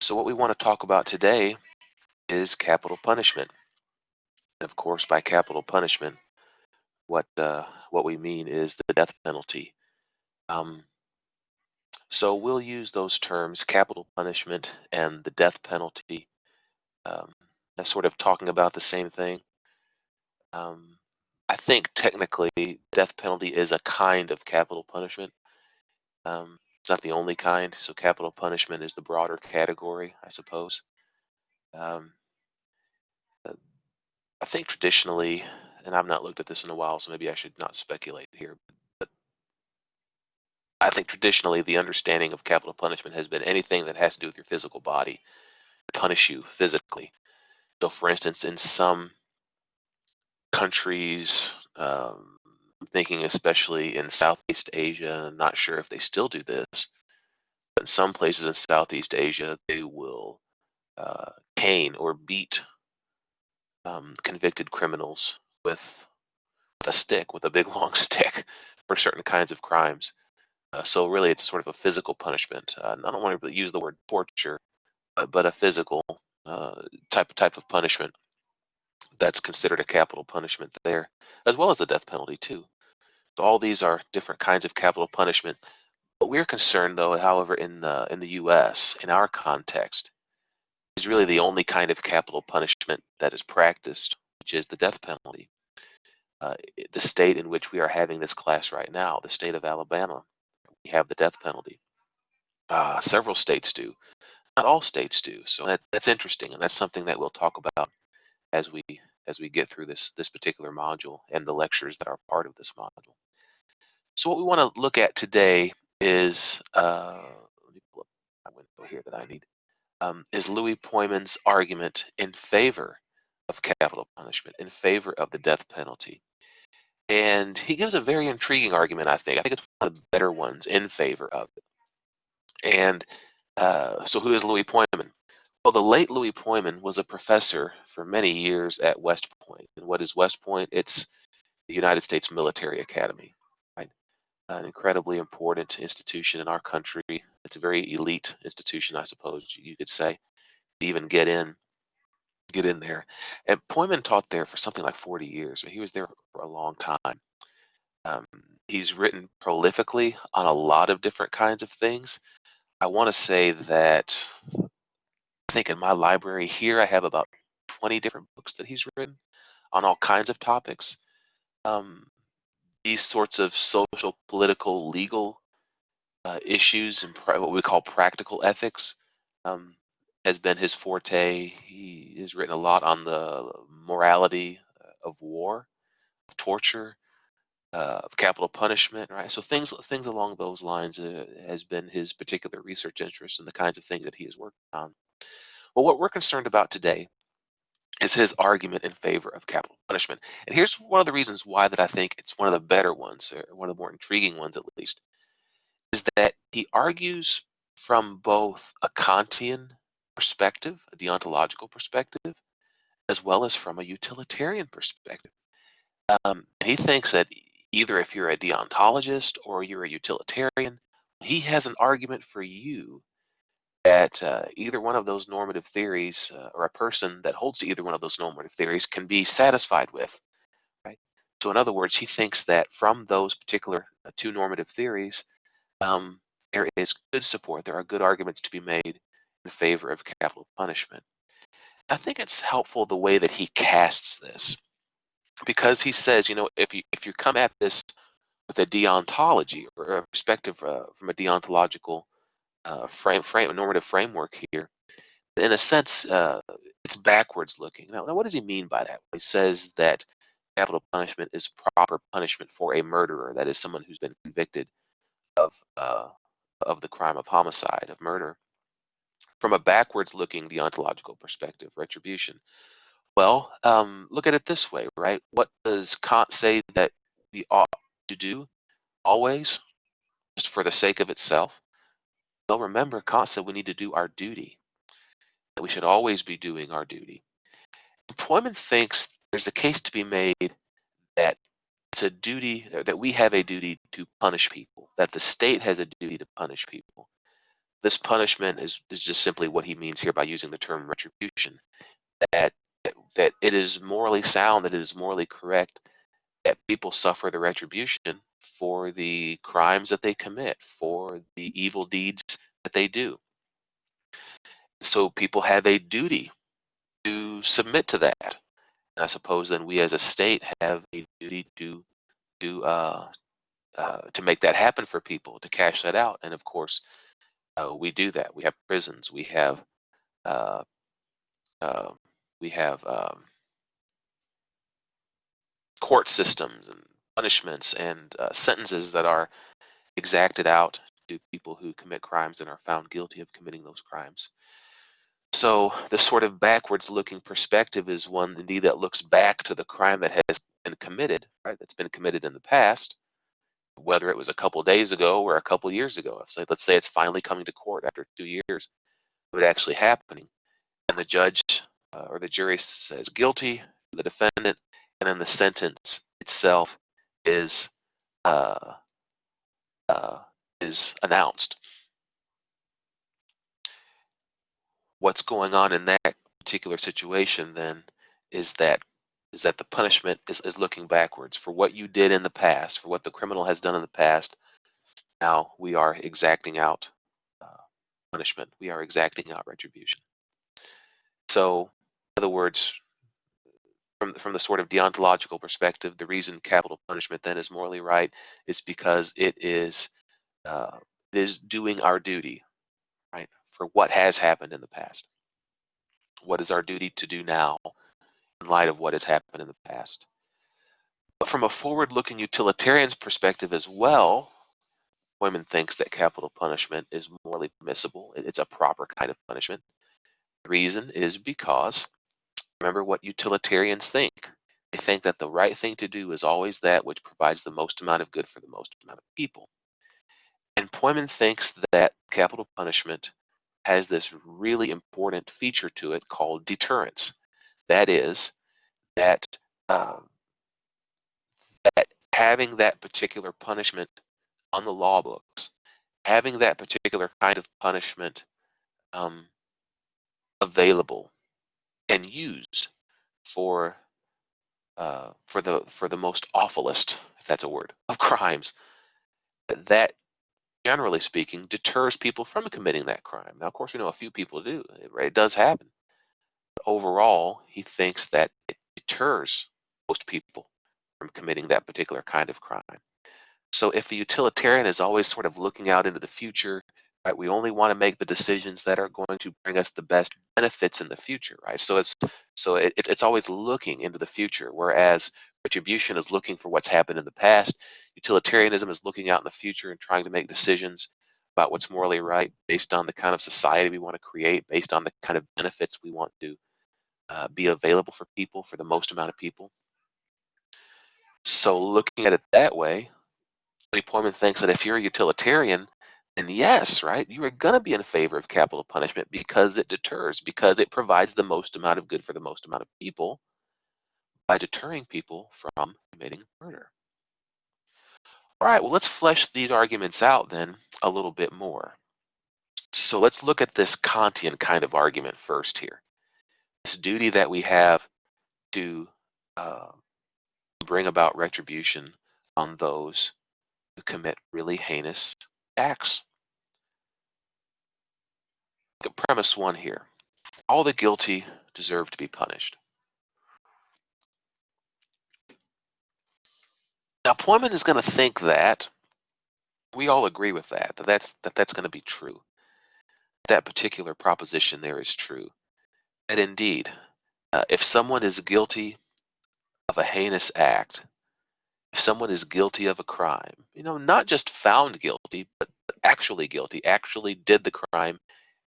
So what we want to talk about today is capital punishment. And of course, by capital punishment, what we mean is the death penalty. Um, so we'll use those terms, capital punishment and the death penalty, um, as sort of talking about the same thing. Um, I think technically, death penalty is a kind of capital punishment. It's not the only kind, so capital punishment is the broader category, I suppose. Um, uh, I think traditionally, and I've not looked at this in a while, so maybe I should not speculate here, but I think traditionally the understanding of capital punishment has been anything that has to do with your physical body, punish you physically. So, for instance, in some countries, I'm thinking especially in Southeast Asia, I'm not sure if they still do this, but in some places in Southeast Asia, they will cane or beat convicted criminals with a stick, with a big long stick, for certain kinds of crimes. So really, it's sort of a physical punishment. I don't want to really use the word torture, but a physical type of punishment that's considered a capital punishment there, as well as the death penalty too. So all these are different kinds of capital punishment. What we're concerned, though, however, in the U.S. in our context, is really the only kind of capital punishment that is practiced, which is the death penalty. The state in which we are having this class right now, the state of Alabama, we have the death penalty. Several states do. Not all states do. So that's interesting, and that's something that we'll talk about as we as we get through this particular module and the lectures that are part of this module. So what we want to look at today is let me pull up my window here that I need. Is Louis Pojman's argument in favor of capital punishment, in favor of the death penalty. And he gives a very intriguing argument, I think. I think it's one of the better ones in favor of it. And so who is Louis Pojman? Well, the late Louis Pojman was a professor for many years at West Point. And what is West Point? It's the United States Military Academy, right? An incredibly important institution in our country. It's a very elite institution, I suppose you could say, to even get in there. And Pojman taught there for something like 40 years. So he was there for a long time. Um, he's written prolifically on a lot of different kinds of things. I want to say that I think in my library here I have about 20 different books that he's written on all kinds of topics. Um, these sorts of social, political, legal issues and what we call practical ethics um, has been his forte. He has written a lot on the morality of war, of torture, of capital punishment, right? So things along those lines has been his particular research interest and the kinds of things that he has worked on. Well, what we're concerned about today is his argument in favor of capital punishment. And here's one of the reasons why that I think it's one of the better ones, or one of the more intriguing ones at least, is that he argues from both a Kantian perspective, a deontological perspective, as well as from a utilitarian perspective. He thinks that either if you're a deontologist or you're a utilitarian, he has an argument for you that either one of those normative theories or a person that holds to either one of those normative theories can be satisfied with, right? So in other words, he thinks that from those particular two normative theories, um, there is good support, there are good arguments to be made in favor of capital punishment. I think it's helpful the way that he casts this, because he says, if you come at this with a deontology or a perspective from a deontological normative framework here, in a sense, it's backwards looking. Now, what does he mean by that? He says that capital punishment is proper punishment for a murderer, that is, someone who's been convicted of uh, of the crime of homicide, of murder, from a backwards looking deontological perspective, retribution. Well, look at it this way, right? What does Kant say that we ought to do always, just for the sake of itself? Well, remember, Kant said we need to do our duty, that we should always be doing our duty. Employment thinks there's a case to be made that it's a duty, that we have a duty to punish people, that the state has a duty to punish people. this punishment is just simply what he means here by using the term retribution. That that it is morally sound, that it is morally correct that people suffer the retribution for the crimes that they commit, for the evil deeds that they do. So people have a duty to submit to that. And I suppose then we as a state have a duty to to make that happen for people, to cash that out. And of course, we do that. We have prisons. Uh, uh, we have court systems and punishments and sentences that are exacted out to people who commit crimes and are found guilty of committing those crimes. So the sort of backwards looking perspective is one indeed that looks back to the crime that has been committed, right? That's been committed in the past, whether it was a couple days ago or a couple years ago. So let's say it's finally coming to court after 2 years of it actually happening, and the judge or the jury says guilty to the defendant, and then the sentence itself is uh, uh, is announced. What's going on in that particular situation then is that the punishment is looking backwards for what you did in the past, for what the criminal has done in the past. Now we are exacting out uh, punishment. We are exacting out retribution. So, in other words, from the sort of deontological perspective, the reason capital punishment then is morally right is because uh, it is doing our duty, right, for what has happened in the past. What is our duty to do now in light of what has happened in the past? But from a forward-looking utilitarian's perspective as well, Pojman thinks that capital punishment is morally permissible. It's a proper kind of punishment. The reason is because, remember what utilitarians think. They think that the right thing to do is always that which provides the most amount of good for the most amount of people. And Pojman thinks that capital punishment has this really important feature to it called deterrence. That is, that um, that having that particular punishment on the law books, having that particular kind of punishment um, available and used for for the most awfulest, if that's a word, of crimes, that generally speaking deters people from committing that crime. Now, of course, we know a few people do. Right? It does happen. But overall, he thinks that it deters most people from committing that particular kind of crime. So if a utilitarian is always sort of looking out into the future, right, we only want to make the decisions that are going to bring us the best benefits in the future, right? It's always looking into the future, whereas retribution is looking for what's happened in the past. Utilitarianism is looking out in the future and trying to make decisions about what's morally right based on the kind of society we want to create, based on the kind of benefits we want to be available for people, for the most amount of people. So looking at it that way, Pojman thinks that if you're a utilitarian, then yes, right, you are going to be in favor of capital punishment because it deters, because it provides the most amount of good for the most amount of people by deterring people from committing murder. All right, well, let's flesh these arguments out then a little bit more. So let's look at this Kantian kind of argument first here. This duty that we have to uh, bring about retribution on those who commit really heinous acts. Look at premise one here. All the guilty deserve to be punished. Now, Pojman is going to think that we all agree with that's going to be true. That particular proposition there is true. That indeed, if someone is guilty of a heinous act, if someone is guilty of a crime, not just found guilty, but actually guilty, actually did the crime,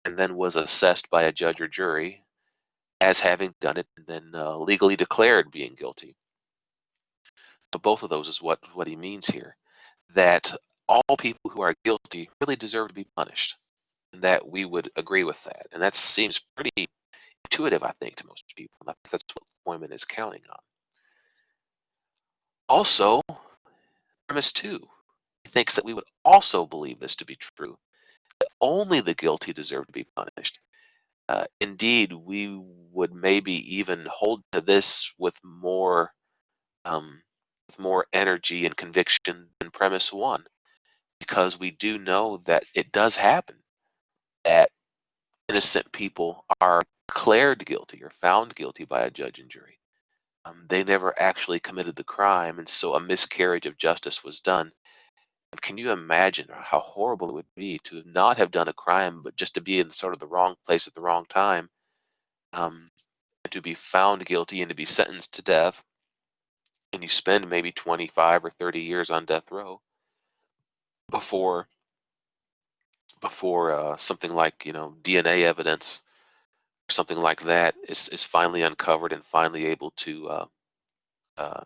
and then was assessed by a judge or jury as having done it, and then legally declared being guilty. So both of those is what he means here. That all people who are guilty really deserve to be punished, and that we would agree with that. And that seems pretty intuitive, I think, to most people. And I think that's what Pojman is counting on. Also, premise two, he thinks that we would also believe this to be true, that only the guilty deserve to be punished. Indeed, we would maybe even hold to this um, with more energy and conviction than premise one, because we do know that it does happen that innocent people are declared guilty or found guilty by a judge and jury. They never actually committed the crime, and so a miscarriage of justice was done. And can you imagine how horrible it would be to not have done a crime, but just to be in sort of the wrong place at the wrong time, um, and to be found guilty and to be sentenced to death, and you spend maybe 25 or 30 years on death row before something like DNA evidence or something like that is finally uncovered and finally able uh,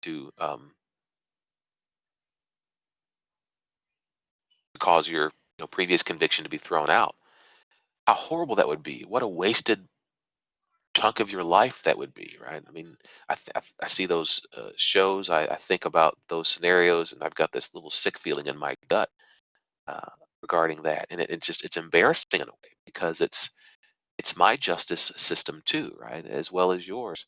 to cause your previous conviction to be thrown out. How horrible that would be! What a wasted chunk of your life that would be, right? I mean, I see those shows. I think about those scenarios, and I've got this little sick feeling in my gut uh, regarding that, and it's embarrassing in a way because it's my justice system too, right, as well as yours,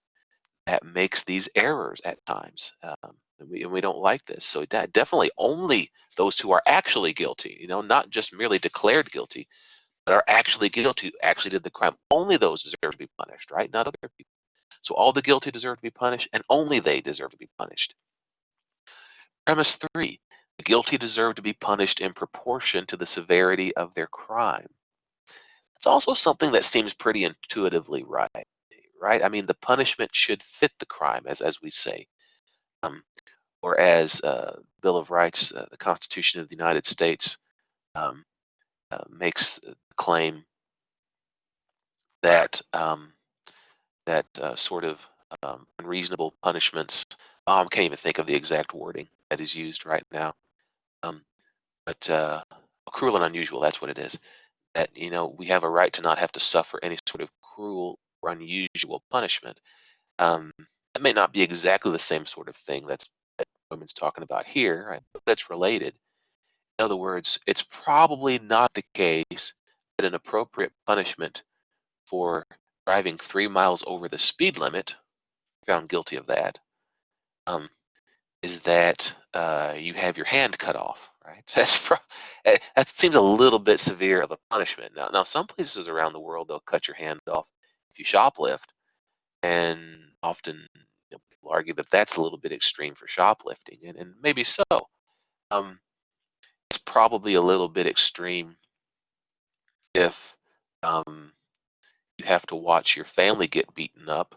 that makes these errors at times, and we don't like this. So that definitely only those who are actually guilty, not just merely declared guilty, but are actually guilty, actually did the crime. Only those deserve to be punished, right? Not other people. So all the guilty deserve to be punished, and only they deserve to be punished. Premise three: the guilty deserve to be punished in proportion to the severity of their crime. It's also something that seems pretty intuitively right. Right? I mean, the punishment should fit the crime, as we say, um, or as Bill of Rights, the Constitution of the United States, um, makes the claim that sort of unreasonable punishments. I can't even think of the exact wording that is used right now. Um, but cruel and unusual, that's what it is. That we have a right to not have to suffer any sort of cruel or unusual punishment. Um, that may not be exactly the same sort of thing that Women's talking about here, right? But it's related. In other words, it's probably not the case that an appropriate punishment for driving 3 miles over the speed limit, found guilty of that, um, is that you have your hand cut off, right? That seems a little bit severe of a punishment. Now, some places around the world they'll cut your hand off if you shoplift, and often people argue that that's a little bit extreme for shoplifting, and maybe so. Um, it's probably a little bit extreme if um, you have to watch your family get beaten up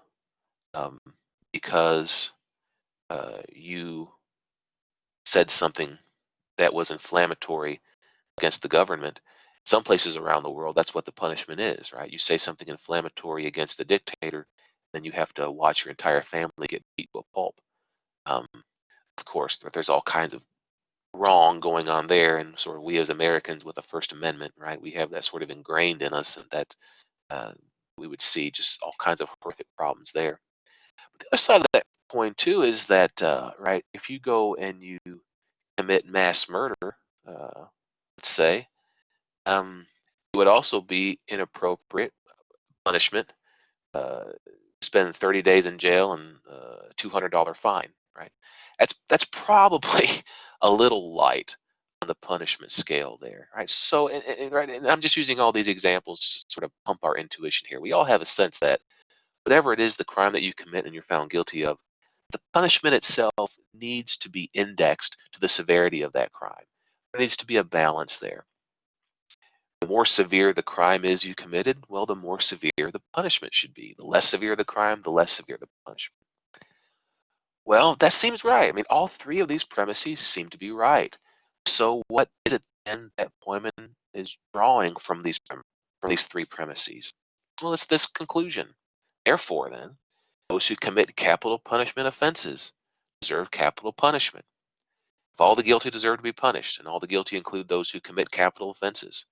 um, because you said something that was inflammatory against the government. Some places around the world, that's what the punishment is, right? You say something inflammatory against the dictator, then you have to watch your entire family get beat to a pulp. Um, of course, there's all kinds of wrong going on there, and sort of we as Americans with the First Amendment, right? We have that sort of ingrained in us, and that uh, we would see just all kinds of horrific problems there. But the other side of that coin too is that right, if you go and you commit mass murder, let's say, um, it would also be inappropriate punishment. Uh, Spend 30 days in jail and $200 fine, right? That's probably a little light on the punishment scale there, right? So, right, and I'm just using all these examples just to sort of pump our intuition here. We all have a sense that whatever it is, the crime that you commit and you're found guilty of, the punishment itself needs to be indexed to the severity of that crime. There needs to be a balance there. The more severe the crime is you committed, well, the more severe the punishment should be. The less severe the crime, the less severe the punishment. Well, that seems right. I mean, all three of these premises seem to be right. So, what is it then that Pojman is drawing from these three premises? Well, it's this conclusion. Therefore, then, those who commit capital punishment offenses deserve capital punishment. If all the guilty deserve to be punished, and all the guilty include those who commit capital offenses,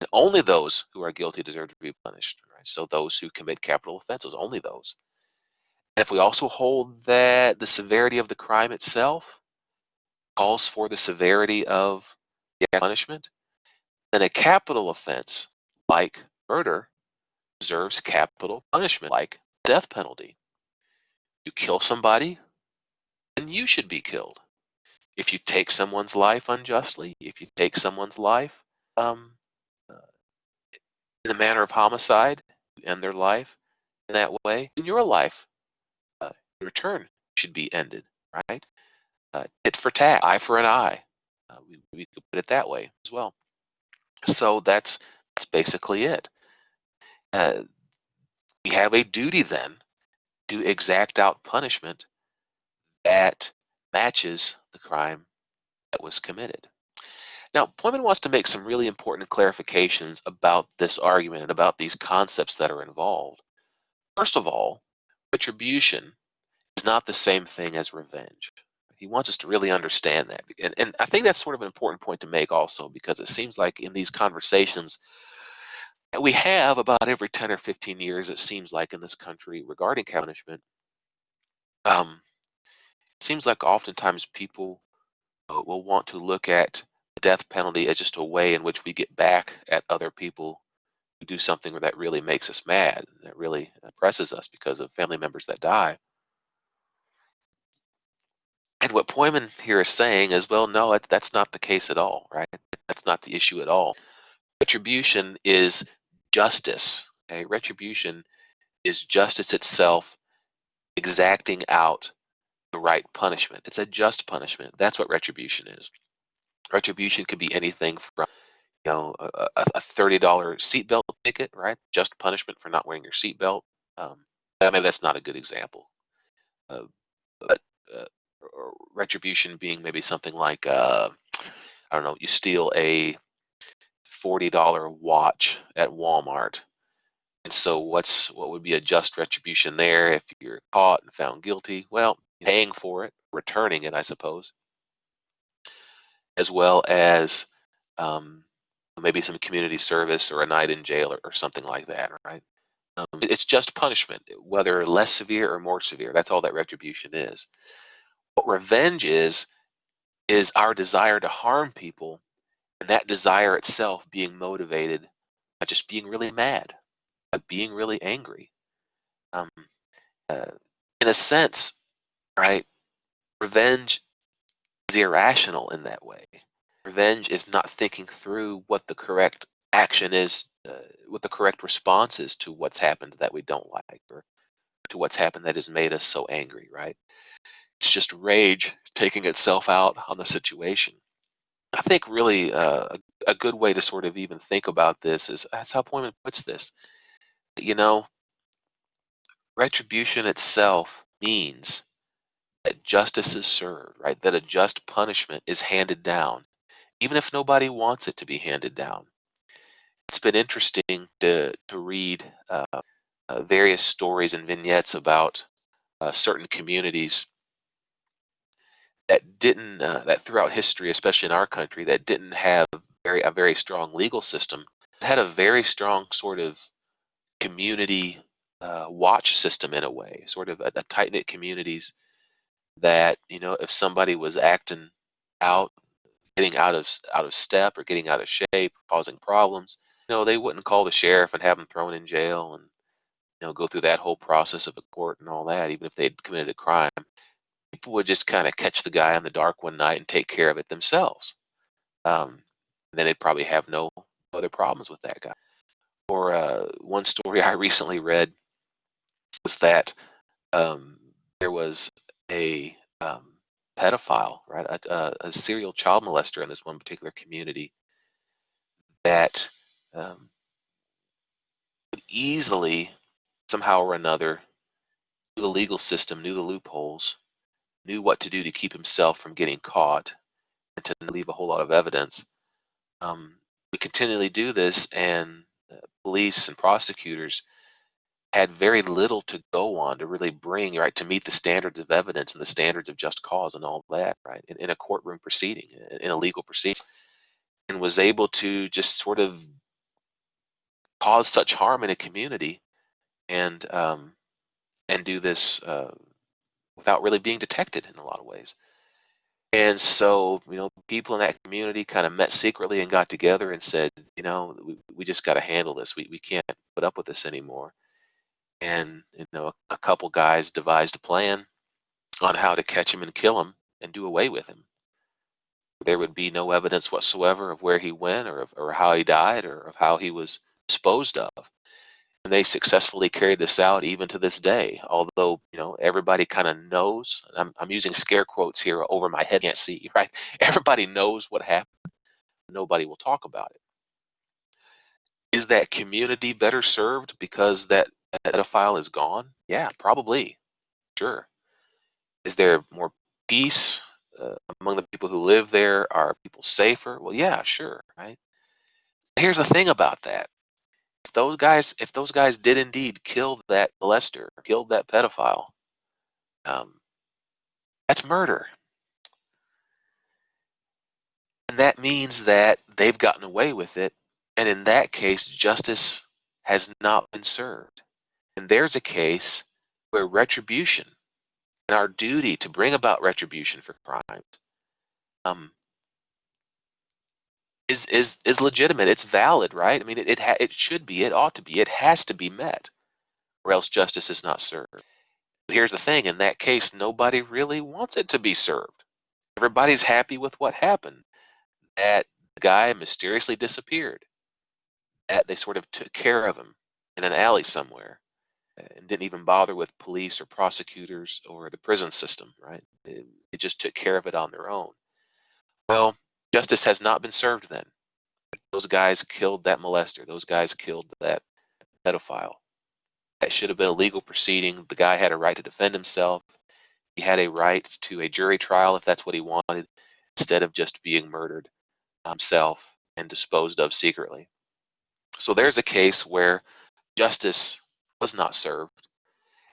and only those who are guilty deserve to be punished. Right? So those who commit capital offenses, only those. And if we also hold that the severity of the crime itself calls for the severity of the punishment, then a capital offense like murder deserves capital punishment like death penalty. You kill somebody, then you should be killed. If you take someone's life unjustly, if you take someone's life um, uh, in the manner of homicide, you end their life in that way, then your life in return should be ended, right? Tit for tat, eye for an eye. We could put it that way as well. So that's basically it. Uh, we have a duty then to exact out punishment that matches the crime that was committed. Now, Pojman wants to make some really important clarifications about this argument and about these concepts that are involved. First of all, retribution is not the same thing as revenge. He wants us to really understand that. And I think that's sort of an important point to make also, because it seems like in these conversations that we have about every 10 or 15 years, it seems like in this country regarding punishment, um, it seems like oftentimes people will want to look at the death penalty as just a way in which we get back at other people who do something that really makes us mad, that really oppresses us because of family members that die. And what Pojman here is saying is, well, no, that's not the case at all, right? That's not the issue at all. Retribution is justice. Okay? Retribution is justice itself exacting out the right punishment. It's a just punishment. That's what retribution is. Retribution could be anything from a $30 seatbelt ticket, right? Just punishment for not wearing your seatbelt. Maybe that's not a good example, uh, but or retribution being maybe something like I don't know, you steal a $40 watch at Walmart. And so what would be a just retribution there if you're caught and found guilty? Well, paying for it, returning it, I suppose, as well as um, maybe some community service or a night in jail or something like that, right? It's just punishment, whether less severe or more severe. That's all that retribution is. What revenge is our desire to harm people, and that desire itself being motivated by just being really mad, by being really angry. Um, uh, in a sense, right, revenge is irrational in that way. Revenge is not thinking through what the correct action is, what the correct response is to what's happened that we don't like, or to what's happened that has made us so angry, right? It's just rage taking itself out on the situation. I think really a good way to sort of even think about this is that's how Pojman puts this. You know, retribution itself means that justice is served, right? That a just punishment is handed down, even if nobody wants it to be handed down. It's been interesting to read various stories and vignettes about certain communities that didn't that throughout history, especially in our country, that didn't have a very strong legal system. It had a very strong sort of community watch system in a way, sort of a tight knit communities that if somebody was acting out, getting out of step or getting out of shape, causing problems, they wouldn't call the sheriff and have them thrown in jail and go through that whole process of a court and all that, even if they'd committed a crime. People would just kind of catch the guy in the dark one night and take care of it themselves. Um, then they'd probably have no other problems with that guy. Or one story I recently read was that um, there was a pedophile, right, a serial child molester in this one particular community that um, could easily, somehow or another, knew the legal system, knew the loopholes, knew what to do to keep himself from getting caught, and to leave a whole lot of evidence. We continually do this, and police and prosecutors had very little to go on to really bring, right, to meet the standards of evidence and the standards of just cause and all that, right, in a courtroom proceeding, in a legal proceeding, and was able to just sort of cause such harm in a community and do this without really being detected in a lot of ways. And so, people in that community kind of met secretly and got together and said, we just got to handle this. We can't put up with this anymore. And, a couple guys devised a plan on how to catch him and kill him and do away with him. There would be no evidence whatsoever of where he went or how he died or of how he was disposed of. And they successfully carried this out even to this day. Although, everybody kind of knows, I'm using scare quotes here over my head, can't see, right? Everybody knows what happened. Nobody will talk about it. Is that community better served because that pedophile is gone? Yeah, probably. Sure. Is there more peace among the people who live there? Are people safer? Well, yeah, sure, right? Here's the thing about that. If those guys did indeed kill that molester, killed that pedophile, um, that's murder. And that means that they've gotten away with it. And in that case, justice has not been served. And there's a case where retribution and our duty to bring about retribution for crimes um, is legitimate. It's valid, right? I mean, it should be. It ought to be. It has to be met, or else justice is not served. But here's the thing: in that case, nobody really wants it to be served. Everybody's happy with what happened. That guy mysteriously disappeared. That they sort of took care of him in an alley somewhere and didn't even bother with police or prosecutors or the prison system, right? They just took care of it on their own. Well, justice has not been served then. Those guys killed that molester. Those guys killed that pedophile. That should have been a legal proceeding. The guy had a right to defend himself. He had a right to a jury trial if that's what he wanted, instead of just being murdered himself and disposed of secretly. So there's a case where justice was not served.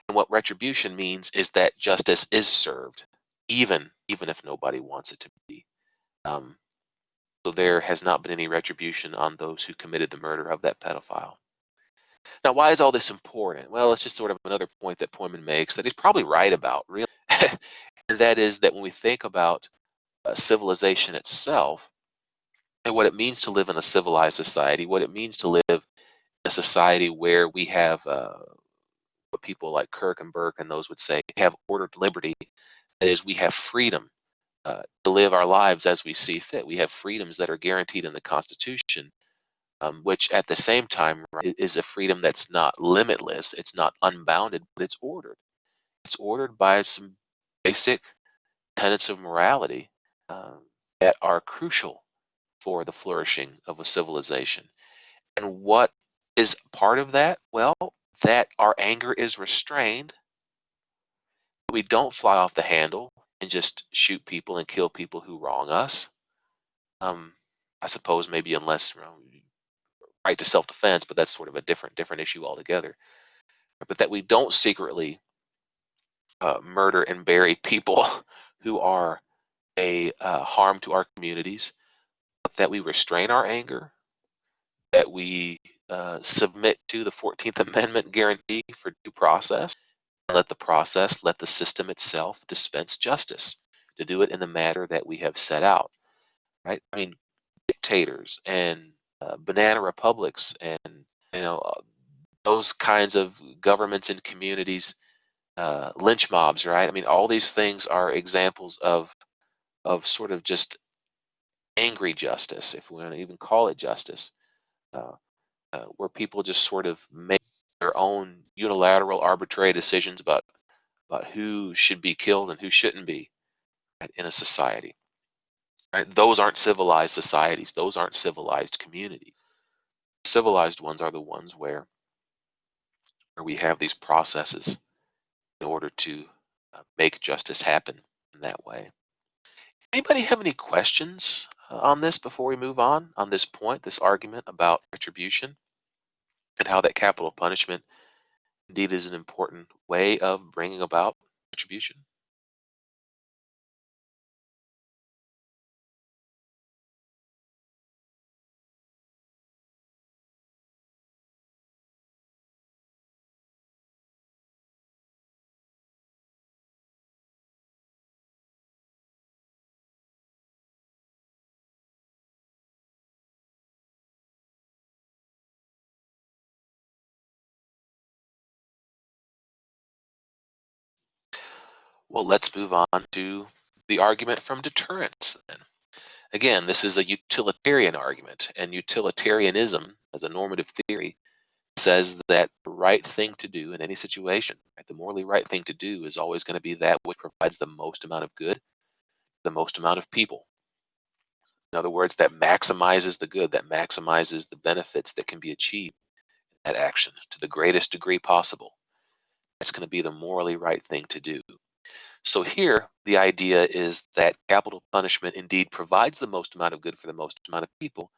And what retribution means is that justice is served, even if nobody wants it to be. Um, so there has not been any retribution on those who committed the murder of that pedophile. Now, why is all this important? Well, it's just sort of another point that Pojman makes that he's probably right about, really. And that is that when we think about civilization itself and what it means to live in a civilized society, what it means to live in a society where we have what people like Kirk and Burke and those would say, we have ordered liberty. That is, we have freedom to live our lives as we see fit. We have freedoms that are guaranteed in the Constitution, which at the same time, right, is a freedom that's not limitless. It's not unbounded, but it's ordered. It's ordered by some basic tenets of morality um, that are crucial for the flourishing of a civilization. And what is part of that? Well, that our anger is restrained. We don't fly off the handle and just shoot people and kill people who wrong us. Um, I suppose maybe unless right to self-defense, but that's sort of a different issue altogether. But that we don't secretly murder and bury people who are a harm to our communities. That we restrain our anger. That we submit to the 14th Amendment guarantee for due process. Let the process, let the system itself dispense justice, to do it in the manner that we have set out, right? I mean, dictators and banana republics and you know uh, those kinds of governments and communities, lynch mobs, right? I mean, all these things are examples of sort of just angry justice, if we want to even call it justice, uh, where people just sort of make their own unilateral, arbitrary decisions about who should be killed and who shouldn't be, right, in a society. Right? Those aren't civilized societies. Those aren't civilized communities. Civilized ones are the ones where we have these processes in order to make justice happen in that way. Anybody have any questions on this before we move on this point, this argument about retribution and how that capital punishment indeed is an important way of bringing about retribution? Well, let's move on to the argument from deterrence then. Again, this is a utilitarian argument, and utilitarianism, as a normative theory, says that the right thing to do in any situation, right, the morally right thing to do is always going to be that which provides the most amount of good, the most amount of people. In other words, that maximizes the good, that maximizes the benefits that can be achieved in that action to the greatest degree possible. That's going to be the morally right thing to do. So here, the idea is that capital punishment indeed provides the most amount of good for the most amount of people,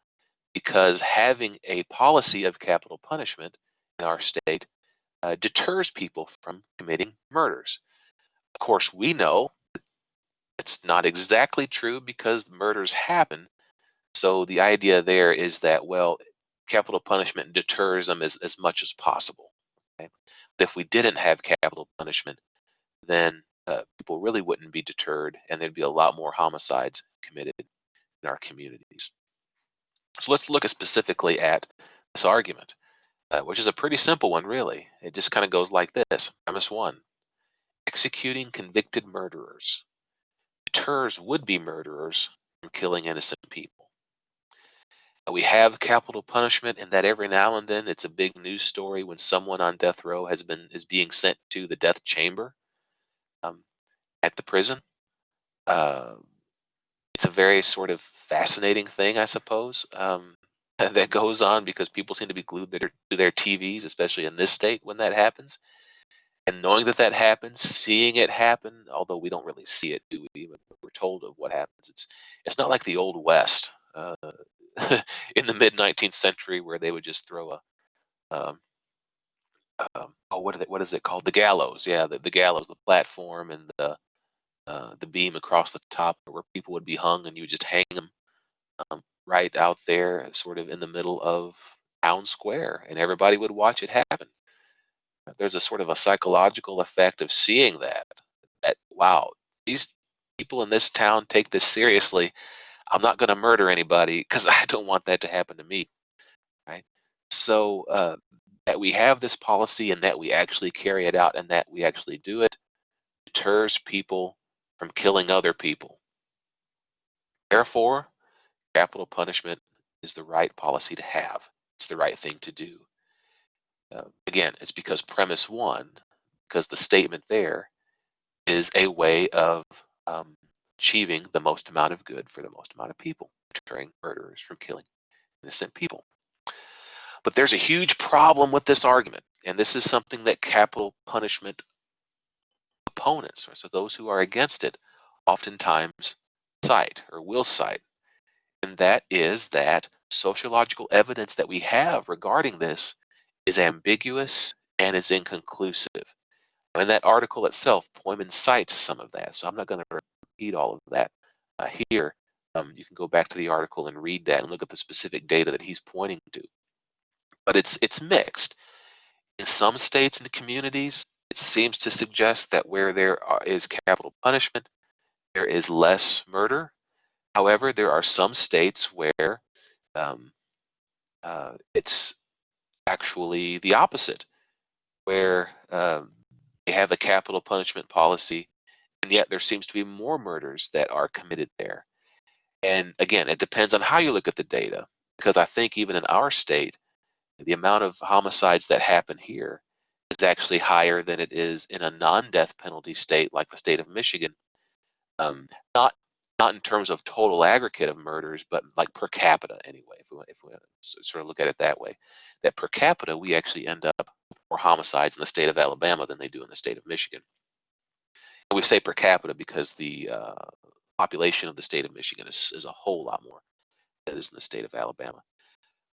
because having a policy of capital punishment in our state deters people from committing murders. Of course, we know it's not exactly true because murders happen. So the idea there is that, well, capital punishment deters them as much as possible. Okay? But if we didn't have capital punishment, then people really wouldn't be deterred, and there'd be a lot more homicides committed in our communities. So let's look specifically at this argument, which is a pretty simple one, really. It just kind of goes like this. Premise one: executing convicted murderers deters would-be murderers from killing innocent people. We have capital punishment, and that every now and then it's a big news story when someone on death row is being sent to the death chamber um, at the prison. Uh, it's a very sort of fascinating thing, I suppose, that goes on because people seem to be glued to their TVs, especially in this state when that happens. And knowing that that happens, seeing it happen, although we don't really see it, do we? We're told of what happens. It's not like the Old West in the mid 19th century where they would just throw a what is it called? The gallows, yeah, the gallows, the platform, and the beam across the top where people would be hung, and you would just hang them right out there, sort of in the middle of town square, and everybody would watch it happen. There's a sort of a psychological effect of seeing that. That wow, these people in this town take this seriously. I'm not going to murder anybody because I don't want that to happen to me, right? So that we have this policy and that we actually carry it out and that we actually do it deters people from killing other people. Therefore, capital punishment is the right policy to have. It's the right thing to do. Again, it's because premise one, because the statement there is a way of um, achieving the most amount of good for the most amount of people, deterring murderers from killing innocent people. But there's a huge problem with this argument, and this is something that capital punishment opponents, or so those who are against it, oftentimes cite or will cite, and that is that sociological evidence that we have regarding this is ambiguous and is inconclusive. In that article itself, Pojman cites some of that, so I'm not going to repeat all of that here. You can go back to the article and read that and look at the specific data that he's pointing to. But it's mixed. In some states and communities, it seems to suggest that where is capital punishment, there is less murder. However, there are some states where um, it's actually the opposite, where they have a capital punishment policy, and yet there seems to be more murders that are committed there. And again, it depends on how you look at the data, because I think even in our state, the amount of homicides that happen here is actually higher than it is in a non-death penalty state like the state of Michigan. Um, not not in terms of total aggregate of murders, but like per capita anyway. If we sort of look at it that way, that per capita we actually end up with more homicides in the state of Alabama than they do in the state of Michigan. And we say per capita because the population of the state of Michigan is a whole lot more than it is in the state of Alabama.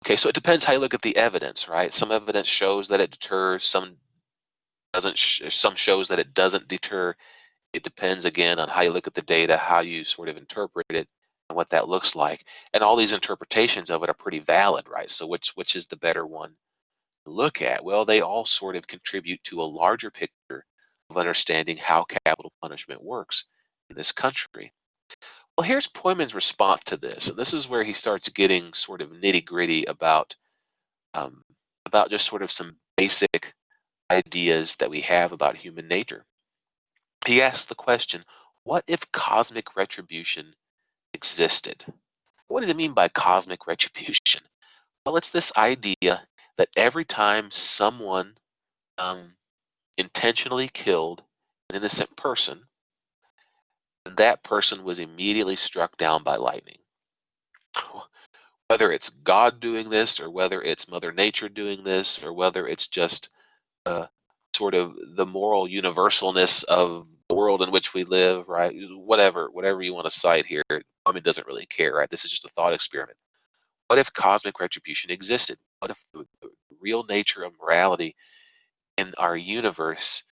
Okay, so it depends how you look at the evidence, right? Some evidence shows that it deters, some doesn't. Some shows that it doesn't deter. It depends again on how you look at the data, how you sort of interpret it, and what that looks like. And all these interpretations of it are pretty valid, right? So which is the better one to look at? Well, they all sort of contribute to a larger picture of understanding how capital punishment works in this country. Well, here's Pojman's response to this, and this is where he starts getting sort of nitty gritty um, about just sort of some basic ideas that we have about human nature. He asks the question, what if cosmic retribution existed? What does it mean by cosmic retribution? Well, it's this idea that every time someone um, intentionally killed an innocent person, that person was immediately struck down by lightning. Whether it's God doing this, or whether it's Mother Nature doing this, or whether it's just uh, sort of the moral universalness of the world in which we live, right? Whatever you want to cite here, I mean, doesn't really care, right? This is just a thought experiment. What if cosmic retribution existed? What if the real nature of morality in our universe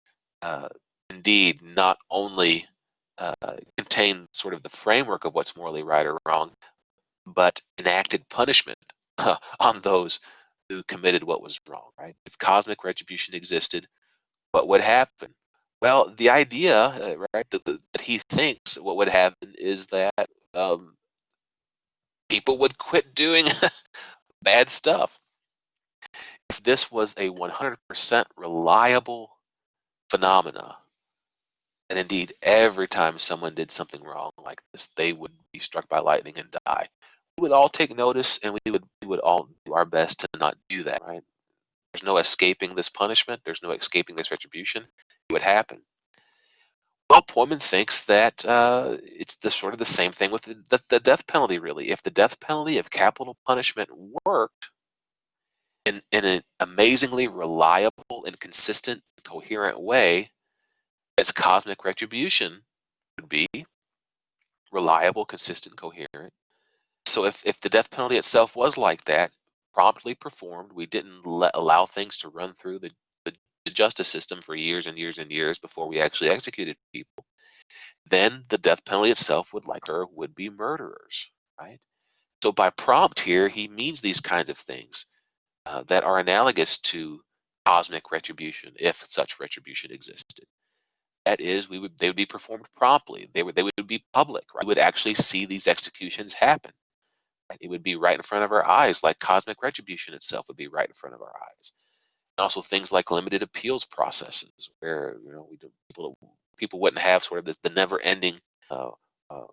uh, indeed not only uh, contained sort of the framework of what's morally right or wrong, but enacted punishment on those who committed what was wrong, right? If cosmic retribution existed, what would happen? Well, the idea, right, that he thinks what would happen is that um, people would quit doing bad stuff. If this was a 100% reliable phenomena, and indeed every time someone did something wrong like this, they would be struck by lightning and die, we would all take notice, and we would all do our best to not do that, right? There's no escaping this punishment. There's no escaping this retribution. It would happen. Well, Pojman thinks that it's the sort of the same thing with the death penalty, really. If the death penalty of capital punishment worked in an amazingly reliable and consistent, coherent way, as cosmic retribution would be reliable, consistent, coherent. So if the death penalty itself was like that, promptly performed, we didn't allow things to run through the justice system for years and years and years before we actually executed people, then the death penalty itself would be murderers, right? So by prompt here, he means these kinds of things that are analogous to cosmic retribution, if such retribution existed. That is, they would be performed promptly. They would be public. Right? We would actually see these executions happen. Right? It would be right in front of our eyes, like cosmic retribution itself would be right in front of our eyes. And also things like limited appeals processes, where people wouldn't have sort of the never-ending uh, uh,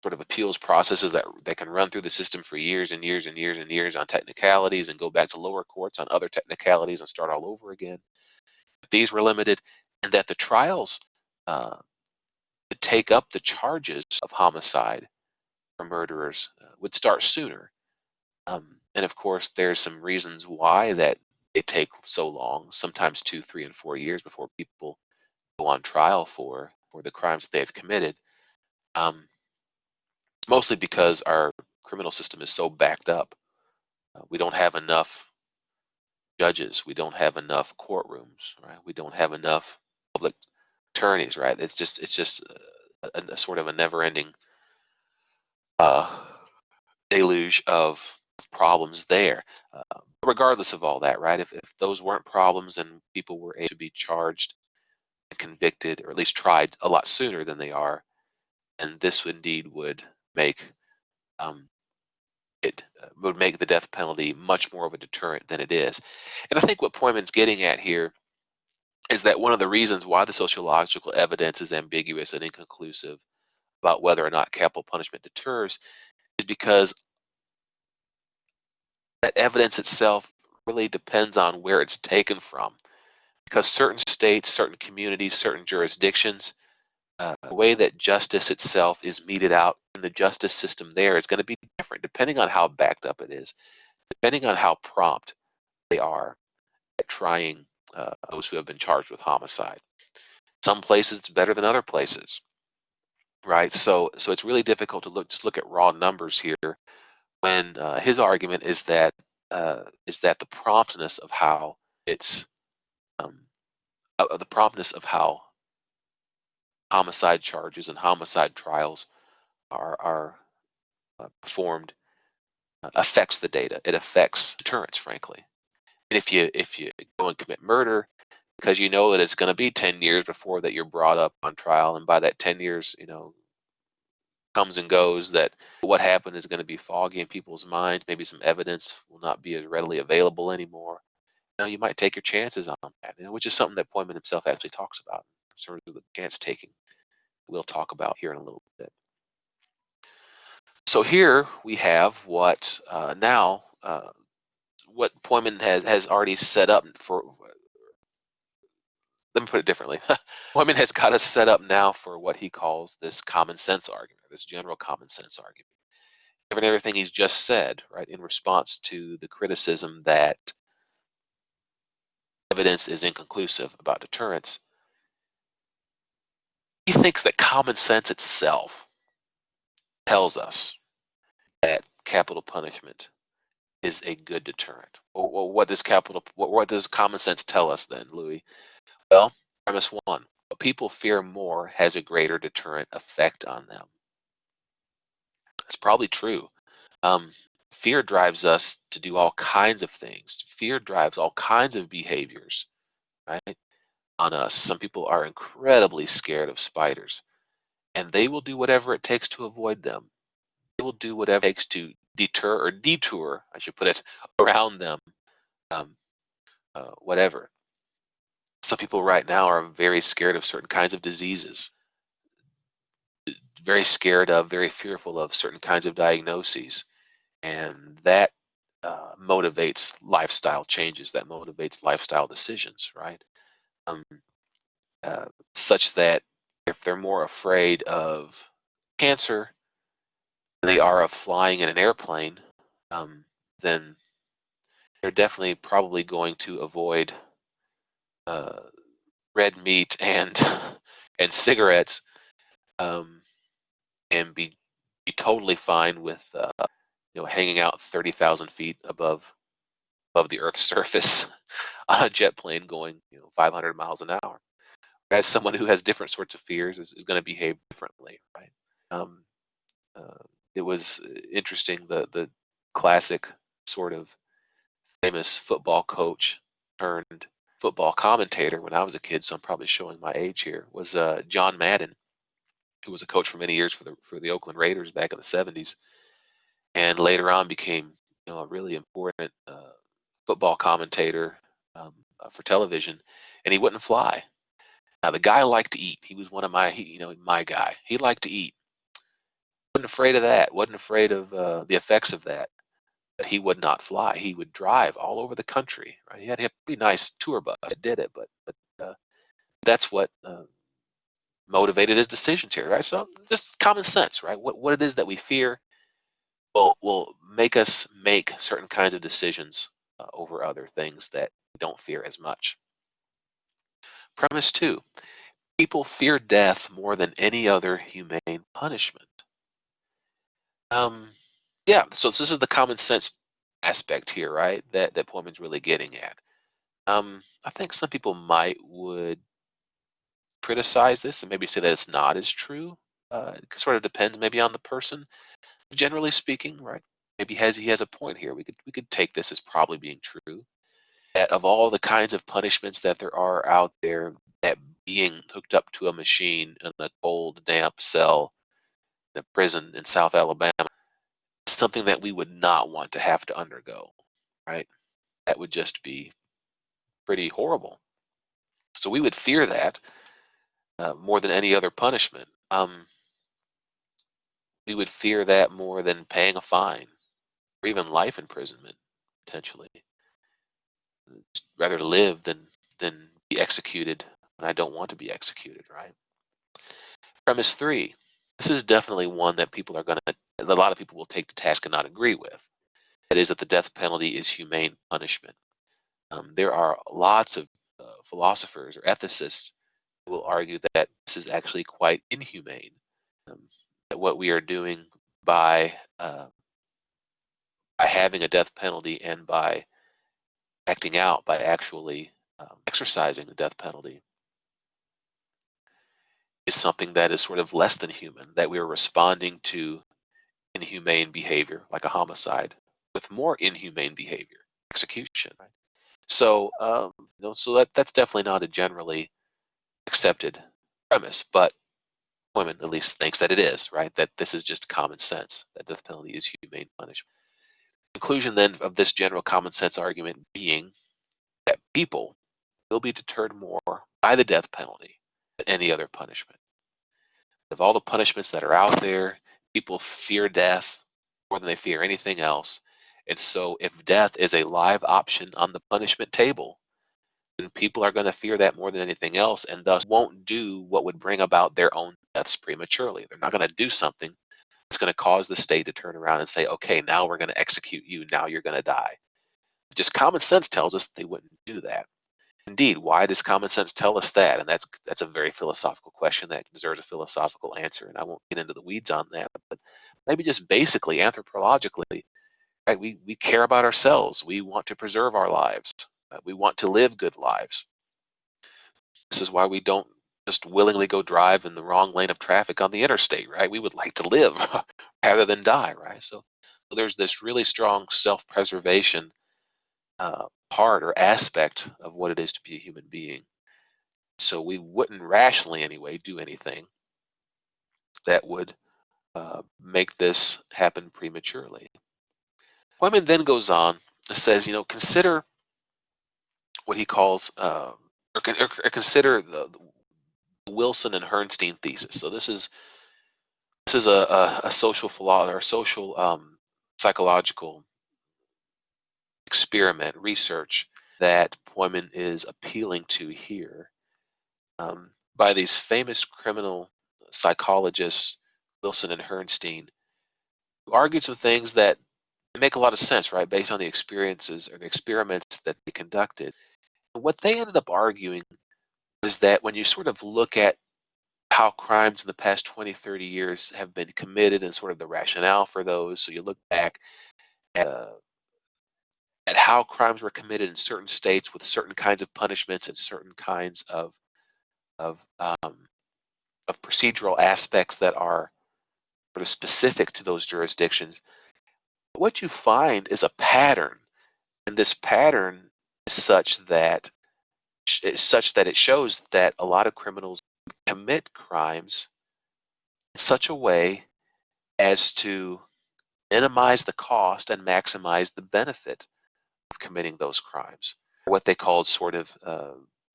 sort of appeals processes that can run through the system for years and years and years and years on technicalities and go back to lower courts on other technicalities and start all over again. These were limited, and that the trials uh, to take up the charges of homicide for murderers would start sooner. And of course, there's some reasons why that it take so long, sometimes 2, 3, and 4 years before people go on trial for the crimes that they've committed. Um, Mostly because our criminal system is so backed up. We don't have enough judges. We don't have enough courtrooms, right? We don't have enough public attorneys, right? It's just a sort of a never-ending uh, deluge of problems there. Regardless of all that, right? If those weren't problems and people were able to be charged and convicted, or at least tried a lot sooner than they are, and this indeed make um, would make the death penalty much more of a deterrent than it is. And I think what Poyman's getting at here is that one of the reasons why the sociological evidence is ambiguous and inconclusive about whether or not capital punishment deters is because that evidence itself really depends on where it's taken from. Because certain states, certain communities, certain jurisdictions, the way that justice itself is meted out in the justice system there is going to be different depending on how backed up it is, depending on how prompt they are at trying those who have been charged with homicide. Some places it's better than other places, right? So it's really difficult to just look at raw numbers here when his argument is that the promptness of how it's um, the promptness of how homicide charges and homicide trials are performed affects the data. It affects deterrence, frankly. And if you go and commit murder because you know that it's going to be 10 years before that you're brought up on trial, and by that 10 years, comes and goes, that what happened is going to be foggy in people's minds. Maybe some evidence will not be as readily available anymore. You might take your chances on that, which is something that Poyman himself actually talks about. terms of the chance taking, we'll talk about here in a little bit. So here we have what what Pojman has already set up for. Let me put it differently. Pojman has got us set up now for what he calls this common sense argument, this general common sense argument. Given everything he's just said, right, in response to the criticism that evidence is inconclusive about deterrence, he thinks that common sense itself tells us that capital punishment is a good deterrent. Well, what does common sense tell us then, Louis? Well, premise one: what people fear more has a greater deterrent effect on them. That's probably true. Fear drives us to do all kinds of things. Fear drives all kinds of behaviors, right, on us. Some people are incredibly scared of spiders, and they will do whatever it takes to avoid them. They will do whatever it takes to detour, I should put it, around them, um, whatever. Some people right now are very scared of certain kinds of diseases, very fearful of certain kinds of diagnoses, and that motivates lifestyle changes. That motivates lifestyle decisions, right? Um, Such that if they're more afraid of cancer than they are of flying in an airplane, then they're definitely probably going to avoid uh, red meat and and cigarettes, um, and be totally fine with hanging out 30,000 feet above the Earth's surface on a jet plane going 500 miles an hour. As someone who has different sorts of fears is going to behave differently, right? Um, uh, it was interesting, the classic sort of famous football coach turned football commentator when I was a kid, so I'm probably showing my age here, was John Madden, who was a coach for many years for the Oakland Raiders back in the 70s, and later on became a really important football commentator for television, and he wouldn't fly. Now the guy liked to eat. He was one of my guy. He liked to eat. Wasn't afraid of that. Wasn't afraid of the effects of that. But he would not fly. He would drive all over the country. Right? He had a pretty nice tour bus that did it, but that's what motivated his decisions here, right? So just common sense, right? What it is that we fear will make us make certain kinds of decisions over other things that we don't fear as much. Premise two: people fear death more than any other humane punishment. Um, yeah, so this is the common sense aspect here, right? That Pullman's really getting at. I think some people would criticize this and maybe say that it's not as true. It sort of depends maybe on the person. Generally speaking, right? Maybe he has a point here. We could take this as probably being true. That of all the kinds of punishments that there are out there, that being hooked up to a machine in a cold, damp cell in a prison in South Alabama is something that we would not want to have to undergo, right? That would just be pretty horrible. So we would fear that more than any other punishment. We would fear that more than paying a fine or even life imprisonment, potentially. Just rather live than be executed when I don't want to be executed, right? Premise three: this is definitely one that a lot of people will take to task and not agree with. That is that the death penalty is humane punishment. There are lots of philosophers or ethicists who will argue that this is actually quite inhumane. That what we are doing by having a death penalty and by acting out, by actually exercising the death penalty, is something that is sort of less than human, that we are responding to inhumane behavior, like a homicide, with more inhumane behavior, execution. Right? So, so that's definitely not a generally accepted premise, but women at least thinks that it is, right? That this is just common sense, that death penalty is humane punishment. Conclusion then of this general common sense argument being that people will be deterred more by the death penalty any other punishment. Of all the punishments that are out there, people fear death more than they fear anything else. And so if death is a live option on the punishment table, then people are going to fear that more than anything else, and thus won't do what would bring about their own deaths prematurely. They're not going to do something that's going to cause the state to turn around and say, okay, now we're going to execute you. Now you're going to die. Just common sense tells us they wouldn't do that. Indeed, why does common sense tell us that? And that's a very philosophical question that deserves a philosophical answer. And I won't get into the weeds on that, but maybe just basically anthropologically, right? We care about ourselves. We want to preserve our lives. We want to live good lives. This is why we don't just willingly go drive in the wrong lane of traffic on the interstate, right? We would like to live rather than die, right? So there's this really strong self-preservation part or aspect of what it is to be a human being. So we wouldn't rationally anyway do anything that would make this happen prematurely. Pojman then goes on and says, consider what he calls, or consider the Wilson and Herrnstein thesis. So this is a social philosophy or social psychological experiment research that Pojman is appealing to here, by these famous criminal psychologists, Wilson and Herrnstein, who argued some things that make a lot of sense, right, based on the experiences or the experiments that they conducted. And what they ended up arguing was that when you sort of look at how crimes in the past 20, 30 years have been committed and sort of the rationale for those, so you look back at, uh, at how crimes were committed in certain states with certain kinds of punishments and certain kinds of um, of procedural aspects that are sort of specific to those jurisdictions. What you find is a pattern, and this pattern is such that it shows that a lot of criminals commit crimes in such a way as to minimize the cost and maximize the benefit of committing those crimes. What they called sort of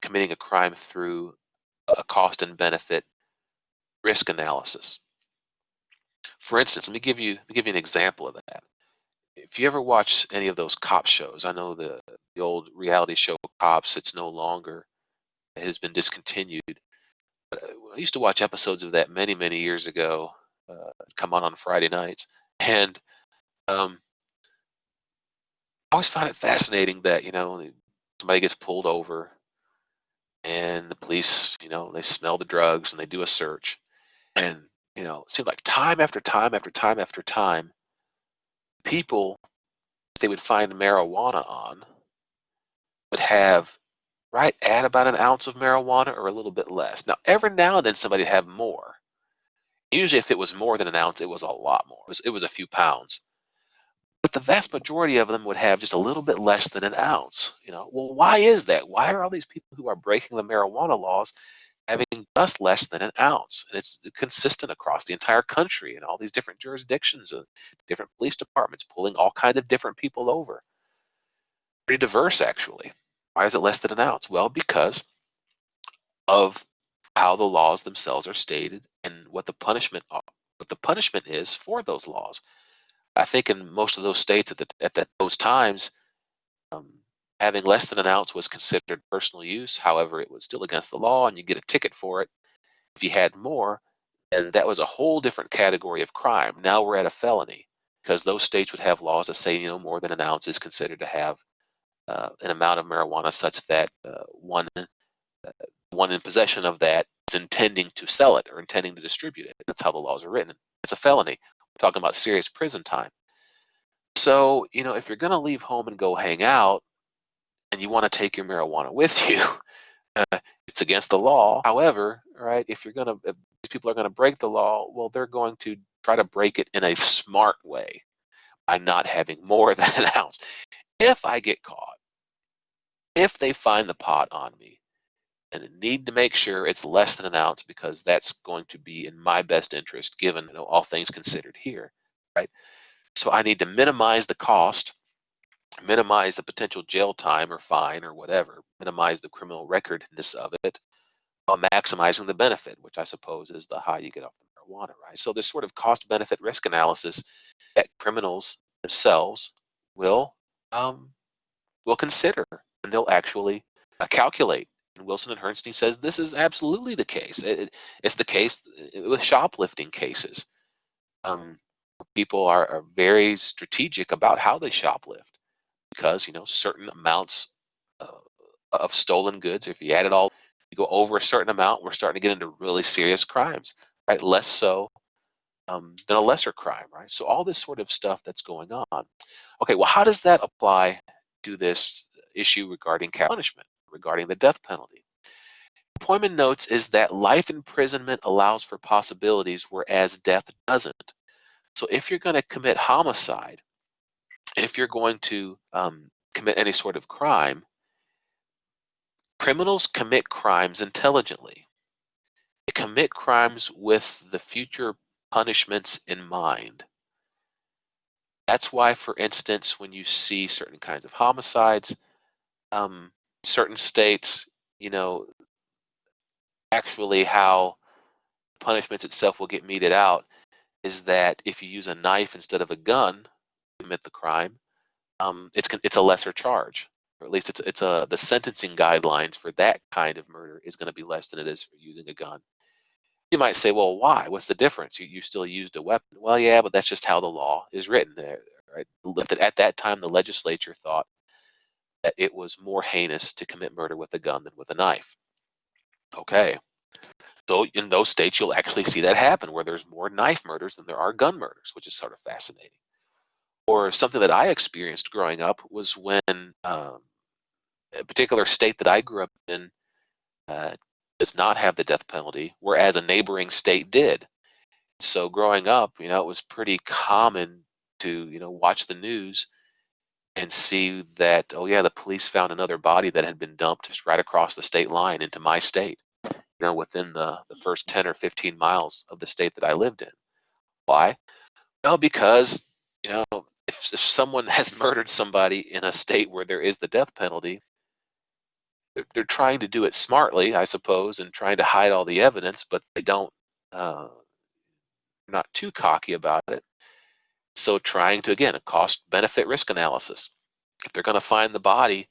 committing a crime through a cost and benefit risk analysis. For instance, let me give you an example of that. If you ever watch any of those cop shows, I know the old reality show Cops, it's no longer, it has been discontinued. But I used to watch episodes of that many, many years ago. Come on Friday nights, and I always find it fascinating that somebody gets pulled over, and the police, they smell the drugs and they do a search, and it seems like time after time after time after time, people they would find marijuana on would have right at about an ounce of marijuana or a little bit less. Now, every now and then somebody would have more. Usually, if it was more than an ounce, it was a lot more. It was a few pounds. But the vast majority of them would have just a little bit less than an ounce. Well, why is that? Why are all these people who are breaking the marijuana laws having just less than an ounce? And it's consistent across the entire country and all these different jurisdictions, different police departments pulling all kinds of different people over. Pretty diverse, actually. Why is it less than an ounce? Well, because of how the laws themselves are stated and what the punishment is for those laws. I think in most of those states those times, um, having less than an ounce was considered personal use. However, it was still against the law, and you get a ticket for it. If you had more, then that was a whole different category of crime. Now we're at a felony because those states would have laws that say more than an ounce is considered to have an amount of marijuana such that one in possession of that is intending to sell it or intending to distribute it. That's how the laws are written. It's a felony. We're talking about serious prison time. So, if you're going to leave home and go hang out and you want to take your marijuana with you, it's against the law. However, right, if people are going to break the law, well, they're going to try to break it in a smart way by not having more than an ounce. If I get caught, if they find the pot on me, and need to make sure it's less than an ounce because that's going to be in my best interest given all things considered here, right? So I need to minimize the cost, minimize the potential jail time or fine or whatever, minimize the criminal recordness of it, while maximizing the benefit, which I suppose is the high you get off the marijuana, right? So there's sort of cost-benefit risk analysis that criminals themselves will um, will consider, and they'll actually calculate. And Wilson and Herrnstein says this is absolutely the case. It's the case with shoplifting cases. Um, People are very strategic about how they shoplift because certain amounts uh, of stolen goods. If you add it all, you go over a certain amount, we're starting to get into really serious crimes, right? Less so than a lesser crime, right? So all this sort of stuff that's going on. Okay, well, how does that apply to this issue regarding capital punishment, regarding the death penalty? Pojman notes is that life imprisonment allows for possibilities, whereas death doesn't. So if you're going to commit homicide, if you're going to commit any sort of crime, criminals commit crimes intelligently. They commit crimes with the future punishments in mind. That's why, for instance, when you see certain kinds of homicides, certain states, you know, actually how punishments itself will get meted out is that if you use a knife instead of a gun to commit the crime, it's a lesser charge, or at least the sentencing guidelines for that kind of murder is going to be less than it is for using a gun. You might say, well, why? What's the difference? You still used a weapon. Well, yeah, but that's just how the law is written there, right? At that time, the legislature thought that it was more heinous to commit murder with a gun than with a knife. Okay. So in those states, you'll actually see that happen where there's more knife murders than there are gun murders, which is sort of fascinating. Or something that I experienced growing up was when a particular state that I grew up in does not have the death penalty, whereas a neighboring state did. So growing up, it was pretty common to, watch the news and see that, oh yeah, the police found another body that had been dumped just right across the state line into my state, within the first 10 or 15 miles of the state that I lived in. Why? Well, because, if someone has murdered somebody in a state where there is the death penalty, they're trying to do it smartly, I suppose, and trying to hide all the evidence, but they don't, not too cocky about it. So trying to, again, a cost benefit risk analysis. If they're going to find the body,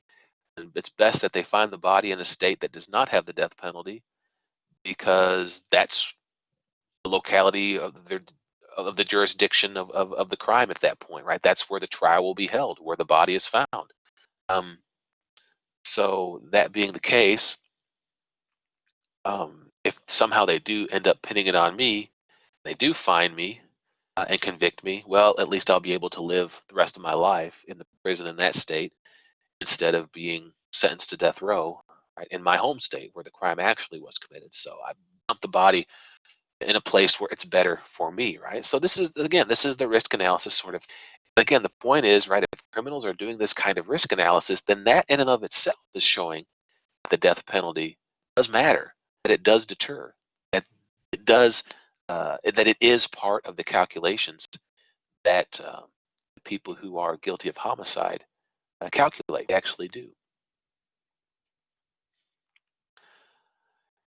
it's best that they find the body in a state that does not have the death penalty, because that's the locality of the jurisdiction of the crime at that point, right? That's where the trial will be held, where the body is found. So that being the case, if somehow they do end up pinning it on me, they do find me and convict me, well, at least I'll be able to live the rest of my life in the prison in that state instead of being sentenced to death row, right, in my home state where the crime actually was committed. So I dump the body in a place where it's better for me, right? So this is the risk analysis sort of. Again, the point is, right, if criminals are doing this kind of risk analysis, then that in and of itself is showing the death penalty does matter, that it does deter, that it does, that it is part of the calculations that people who are guilty of homicide calculate, actually do.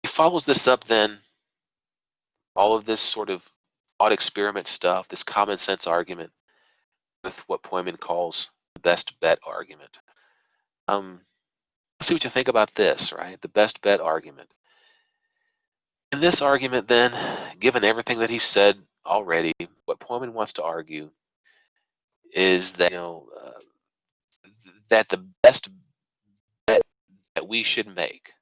He follows this up then, all of this sort of thought experiment stuff, this common sense argument, with what Pojman calls the best bet argument. Let's see what you think about this, right? The best bet argument. In this argument, then, given everything that he said already, what Pojman wants to argue is that that the best bet that we should make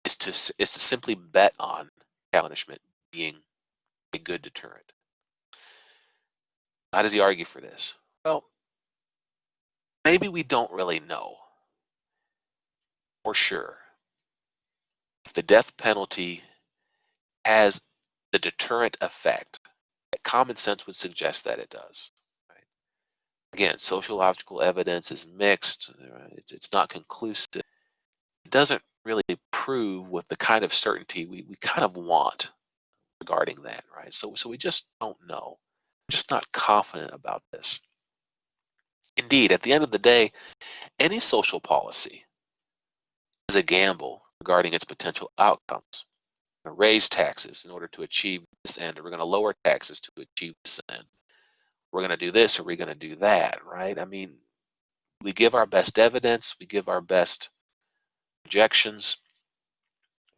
is to simply bet on punishment being a good deterrent. How does he argue for this? Well, maybe we don't really know for sure if the death penalty has the deterrent effect that common sense would suggest that it does. Right? Again, sociological evidence is mixed. Right? It's not conclusive. It doesn't really prove with the kind of certainty we kind of want regarding that, right? So we just don't know. We're just not confident about this. Indeed, at the end of the day, any social policy is a gamble, regarding its potential outcomes. We're going to raise taxes in order to achieve this end, or we're going to lower taxes to achieve this end. We're going to do this, or we're going to do that, right? I mean, we give our best evidence, we give our best projections,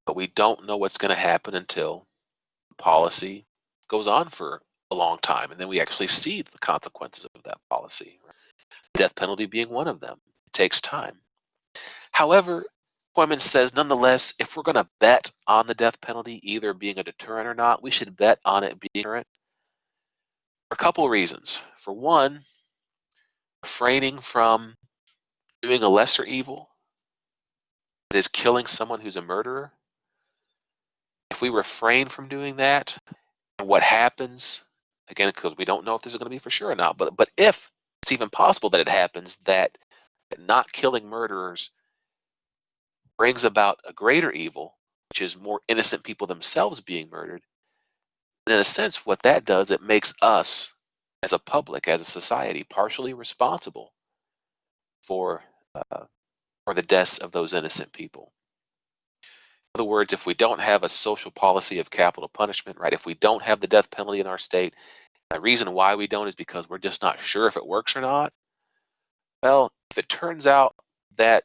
but we don't know what's going to happen until the policy goes on for a long time, and then we actually see the consequences of that policy. Death penalty being one of them. It takes time. However, Pojman says, nonetheless, if we're going to bet on the death penalty either being a deterrent or not, we should bet on it being a deterrent for a couple of reasons. For one, refraining from doing a lesser evil, that is killing someone who's a murderer. If we refrain from doing that, what happens, again, because we don't know if this is going to be for sure or not, but if it's even possible that it happens, that not killing murderers brings about a greater evil, which is more innocent people themselves being murdered, and in a sense, what that does, it makes us, as a public, as a society, partially responsible for the deaths of those innocent people. In other words, if we don't have a social policy of capital punishment, right? If we don't have the death penalty in our state, the reason why we don't is because we're just not sure if it works or not. Well, if it turns out that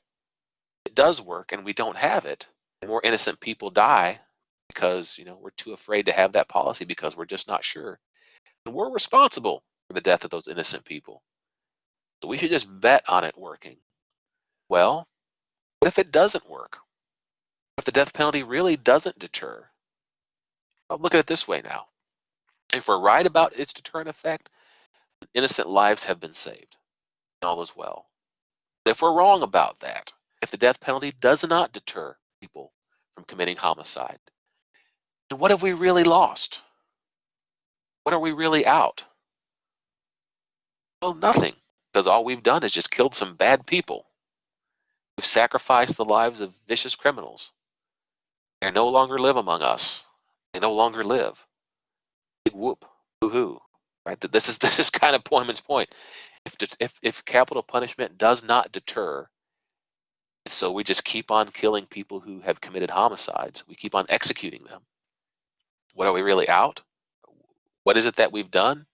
it does work and we don't have it, and more innocent people die because we're too afraid to have that policy because we're just not sure, and we're responsible for the death of those innocent people. So we should just bet on it working. Well, what if it doesn't work? What if the death penalty really doesn't deter? Well, look at it this way now. If we're right about its deterrent effect, innocent lives have been saved, and all is well. If we're wrong about that, if the death penalty does not deter people from committing homicide, then what have we really lost? What are we really out? Well, nothing, because all we've done is just killed some bad people. We've sacrificed the lives of vicious criminals. They no longer live among us. They no longer live. Big whoop, hoo-hoo, right? This is kind of Pojman's point. If capital punishment does not deter, and so we just keep on killing people who have committed homicides, we keep on executing them, what are we really out? What is it that we've done?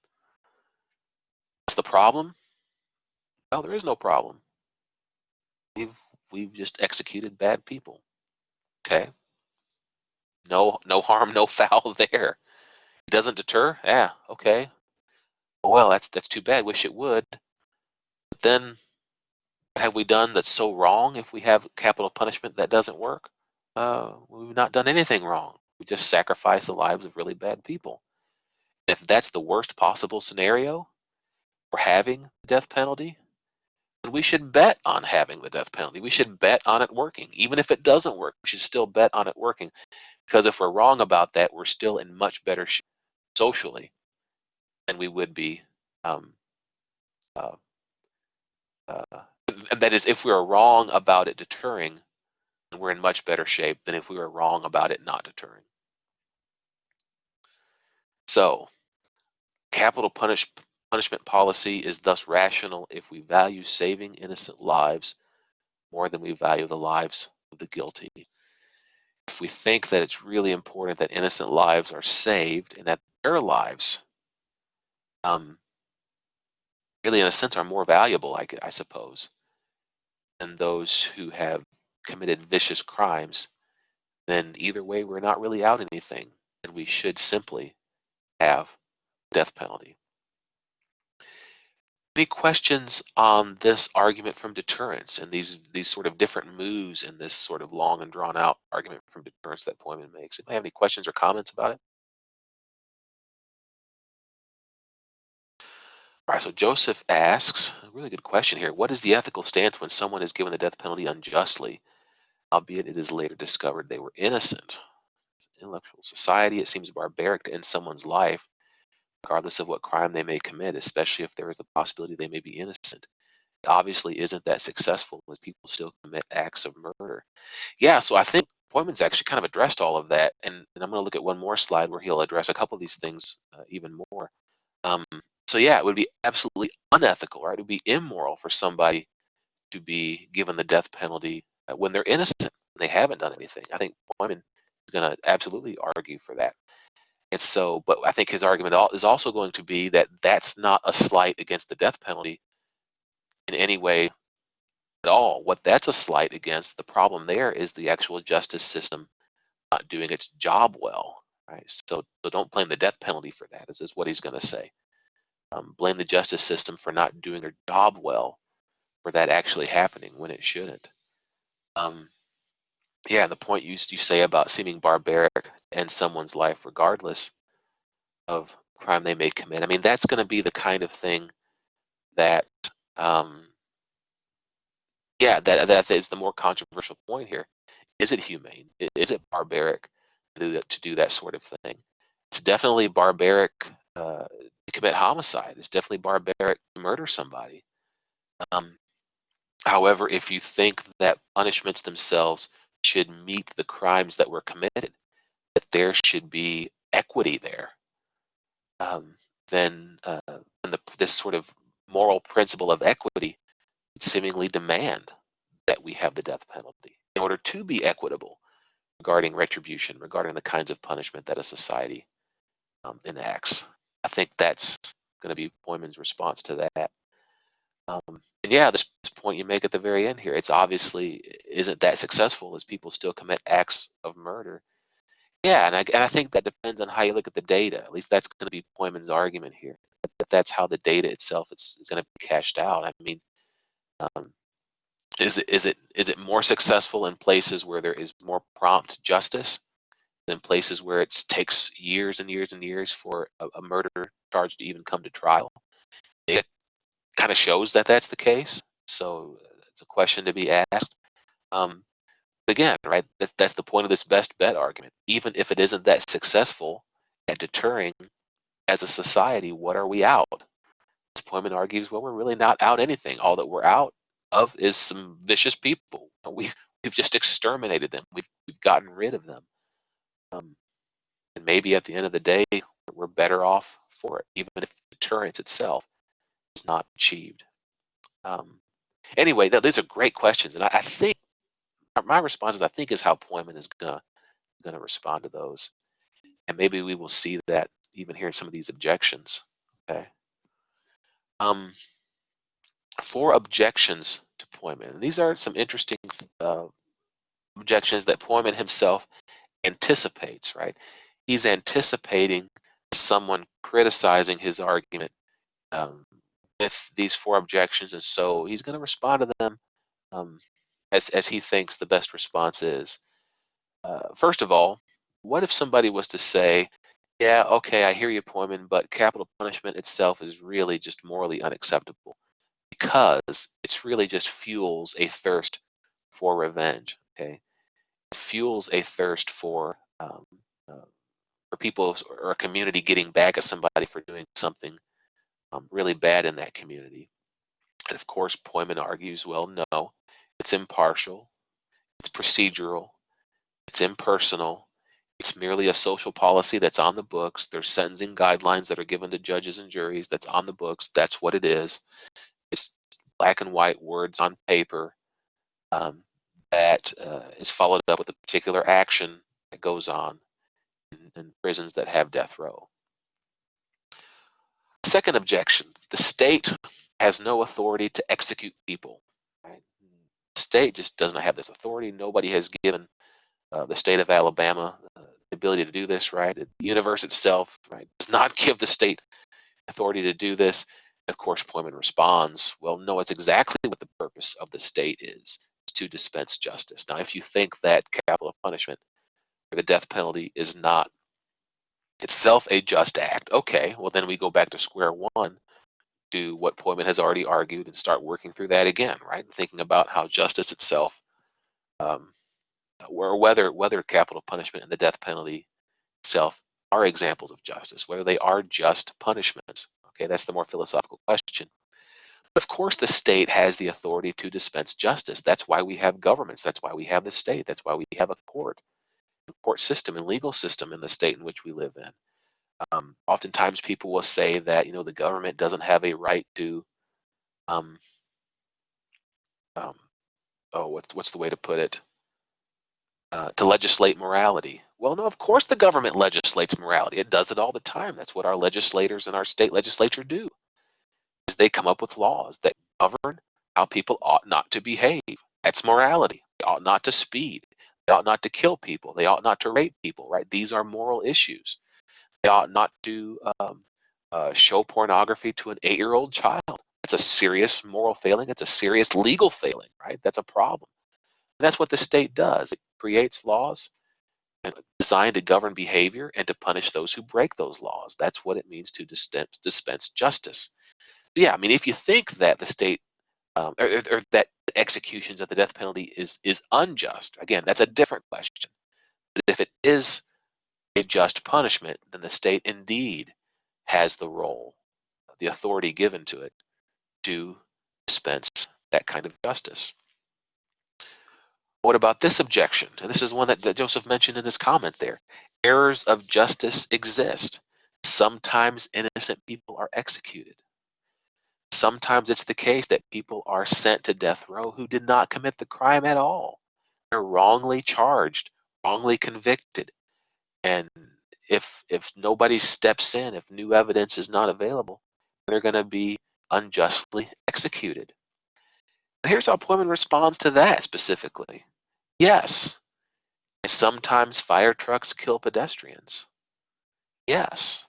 What's the problem? Well, there is no problem. We've just executed bad people. Okay. No harm, no foul there. It doesn't deter? Yeah, okay. Well, that's too bad. Wish it would. But then what have we done that's so wrong if we have capital punishment that doesn't work? We've not done anything wrong. We just sacrifice the lives of really bad people. If that's the worst possible scenario for having the death penalty, then we should bet on having the death penalty. We should bet on it working. Even if it doesn't work, we should still bet on it working. Because if we're wrong about that, we're still in much better shape socially than we would be. Um, uh, that is, if we are wrong about it deterring, then we're in much better shape than if we were wrong about it not deterring. So, capital punishment policy is thus rational if we value saving innocent lives more than we value the lives of the guilty. If we think that it's really important that innocent lives are saved and that their lives really, in a sense, are more valuable, I suppose, than those who have committed vicious crimes, then either way, we're not really out anything, and we should simply have death penalty. Any questions on this argument from deterrence and these sort of different moves in this sort of long and drawn out argument from deterrence that Pojman makes? Anybody have any questions or comments about it? All right, so Joseph asks, a really good question here. What is the ethical stance when someone is given the death penalty unjustly, albeit it is later discovered they were innocent? As an intellectual society, it seems barbaric to end someone's life, regardless of what crime they may commit, especially if there is a possibility they may be innocent. It obviously isn't that successful as people still commit acts of murder. Yeah, so I think Pojman's actually kind of addressed all of that, and I'm going to look at one more slide where he'll address a couple of these things even more. Um, so yeah, it would be absolutely unethical, right? It would be immoral for somebody to be given the death penalty when they're innocent, They haven't done anything. I think Poyman is going to absolutely argue for that. And so, but I think his argument is also going to be that that's not a slight against the death penalty in any way at all. What that's a slight against, the problem there is the actual justice system not doing its job well, right? So don't blame the death penalty for that. This is what he's going to say. Blame the justice system for not doing their job well, for that actually happening when it shouldn't. Yeah, and the point you say about seeming barbaric and someone's life, regardless of crime they may commit. I mean, that's going to be the kind of thing that, um, yeah, that is the more controversial point here. Is it humane? Is it barbaric to do that sort of thing? It's definitely barbaric to commit homicide. It's definitely barbaric to murder somebody. Um, However, if you think that punishments themselves should meet the crimes that were committed, that there should be equity there, um, then this sort of moral principle of equity would seemingly demand that we have the death penalty in order to be equitable regarding retribution, regarding the kinds of punishment that a society enacts. I think that's going to be Poyman's response to that. And yeah, this point you make at the very end here, it's obviously isn't that successful as people still commit acts of murder. Yeah, and I think that depends on how you look at the data. At least that's going to be Poyman's argument here. That's how the data itself is going to be cashed out. I mean, um, is it more successful in places where there is more prompt justice than places where it takes years and years and years for a murder charge to even come to trial? It kind of shows that that's the case. So it's a question to be asked. Um, Again, right? That's the point of this best bet argument. Even if it isn't that successful at deterring as a society, what are we out? As Poyman argues, well, we're really not out anything. All that we're out of is some vicious people. We've just exterminated them. We've gotten rid of them. Um, and maybe at the end of the day, we're better off for it, even if deterrence itself is not achieved. Um, anyway, these are great questions, and I think my responses, I think, is how Poyman is gonna respond to those, and maybe we will see that even here in some of these objections. Okay. Um, for objections to Poyman, and these are some interesting uh, objections that Poyman himself anticipates. Right, he's anticipating someone criticizing his argument um, with these four objections, and so he's going to respond to them um, as he thinks the best response is. First of all, what if somebody was to say, yeah, okay, I hear you, Poyman, but capital punishment itself is really just morally unacceptable because it's really just fuels a thirst for revenge. Okay, it fuels a thirst uh, for people or a community getting back at somebody for doing something really bad in that community. And of course, Poyman argues, well, no, it's impartial, it's procedural, it's impersonal. It's merely a social policy that's on the books. There's sentencing guidelines that are given to judges and juries. That's on the books. That's what it is. It's black and white words on paper um, that is followed up with a particular action that goes on in prisons that have death row. Second objection, the state has no authority to execute people. Right? The state just doesn't have this authority. Nobody has given the state of Alabama the ability to do this, right? The universe itself, right, does not give the state authority to do this. Of course, Poyman responds, well, no, it's exactly what the purpose of the state is to dispense justice. Now, if you think that capital punishment or the death penalty is not itself a just act, okay, well, then we go back to square one to what Poyman has already argued and start working through that again, right? Thinking about how justice itself um, or whether capital punishment and the death penalty itself are examples of justice, whether they are just punishments. Okay, that's the more philosophical question. But of course, the state has the authority to dispense justice. That's why we have governments. That's why we have the state. That's why we have a court system and legal system in the state in which we live in. Oftentimes, people will say that the government doesn't have a right to um, um, oh, what's the way to put it? to legislate morality. Well, no, of course the government legislates morality. It does it all the time. That's what our legislators and our state legislature do. Is they come up with laws that govern how people ought not to behave. That's morality. They ought not to speed. They ought not to kill people. They ought not to rape people, right? These are moral issues. They ought not to show pornography to an 8-year-old child. It's a serious moral failing. It's a serious legal failing, right? That's a problem. And that's what the state does. It creates laws designed to govern behavior and to punish those who break those laws. That's what it means to dispense justice. Yeah, I mean, if you think that the state or that executions of the death penalty is unjust, again, that's a different question. But if it is a just punishment, then the state indeed has the role, the authority given to it to dispense that kind of justice. What about this objection? And this is one that Joseph mentioned in his comment there. Errors of justice exist. Sometimes innocent people are executed. Sometimes it's the case that people are sent to death row who did not commit the crime at all. They're wrongly charged, wrongly convicted. And if nobody steps in, if new evidence is not available, they're going to be unjustly executed. And here's how Pojman responds to that specifically. Yes, sometimes fire trucks kill pedestrians. Yes,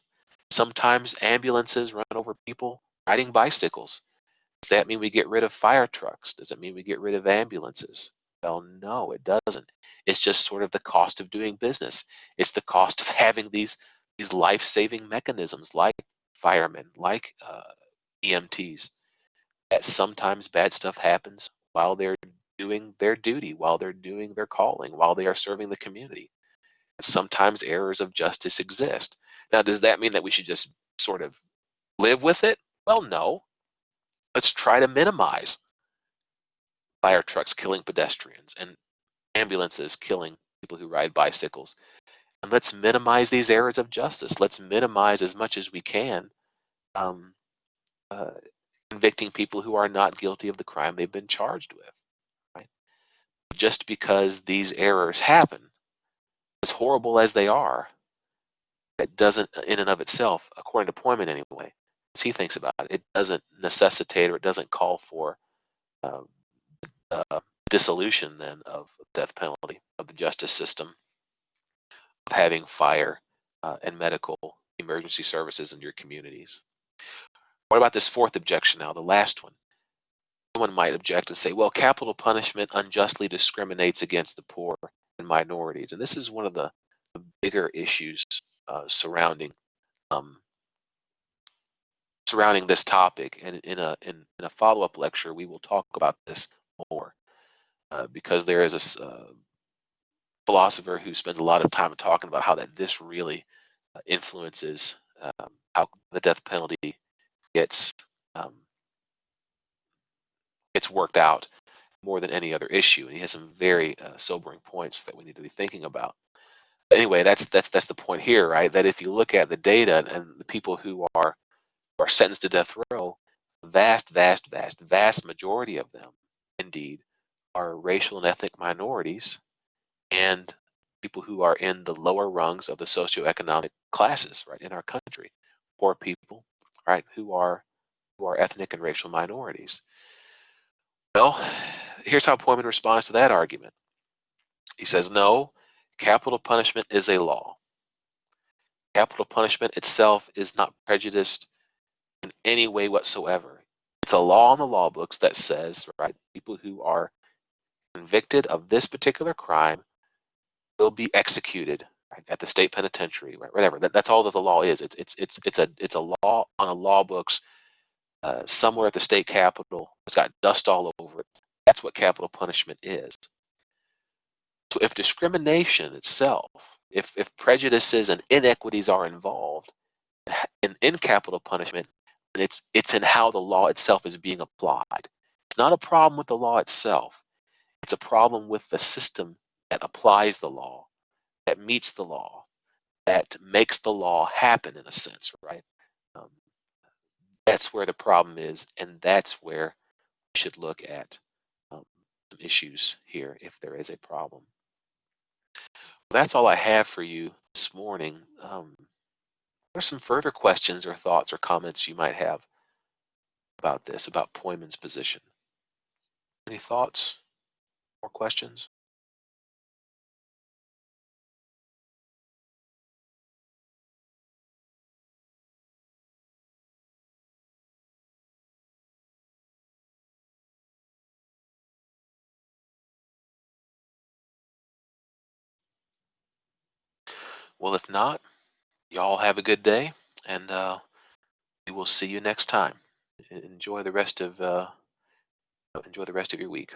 sometimes ambulances run over people riding bicycles. Does that mean we get rid of fire trucks? Does it mean we get rid of ambulances? Well, no, it doesn't. It's just sort of the cost of doing business. It's the cost of having these life-saving mechanisms like firemen, like EMTs. That sometimes bad stuff happens while they're doing their duty, while they're doing their calling, while they are serving the community. And sometimes errors of justice exist. Now, does that mean that we should just sort of live with it? Well, no. Let's try to minimize fire trucks killing pedestrians and ambulances killing people who ride bicycles. And let's minimize these errors of justice. Let's minimize as much as we can um, uh, convicting people who are not guilty of the crime they've been charged with. Right? Just because these errors happen, as horrible as they are, that doesn't, in and of itself, according to Pojman anyway, as he thinks about it, it doesn't necessitate or it doesn't call for um, dissolution then of death penalty, of the justice system, of having fire and medical emergency services in your communities. What about this fourth objection now, the last one? Someone might object and say, well, capital punishment unjustly discriminates against the poor and minorities. And this is one of the bigger issues surrounding um, this topic. And in a follow-up lecture, we will talk about this more because there is a philosopher who spends a lot of time talking about how that this really influences how the death penalty gets um, worked out more than any other issue. And he has some very sobering points that we need to be thinking about. But anyway, that's the point here, right? That if you look at the data and the people who are sentenced to death row, vast majority of them, indeed, are racial and ethnic minorities and people who are in the lower rungs of the socioeconomic classes, right, in our country, poor people, right, who are ethnic and racial minorities. Well, here's how Pojman responds to that argument. He says, no, capital punishment is a law. Capital punishment itself is not prejudiced in any way whatsoever. It's a law in the law books that says, right, people who are convicted of this particular crime will be executed, right, at the state penitentiary, right, whatever. That's all that the law is. It's a law on a law books somewhere at the state capitol. It's got dust all over it. That's what capital punishment is. So if discrimination itself, if prejudices and inequities are involved in capital punishment, then it's in how the law itself is being applied. It's not a problem with the law itself. It's a problem with the system that applies the law, that meets the law, that makes the law happen in a sense, right? Um, that's where the problem is, and that's where we should look at some issues here if there is a problem. That's all I have for you this morning. What are some further questions or thoughts or comments you might have about this, about Pojman's position? Any thoughts or questions? Well, if not, y'all have a good day, and we will see you next time. Enjoy the rest of your week.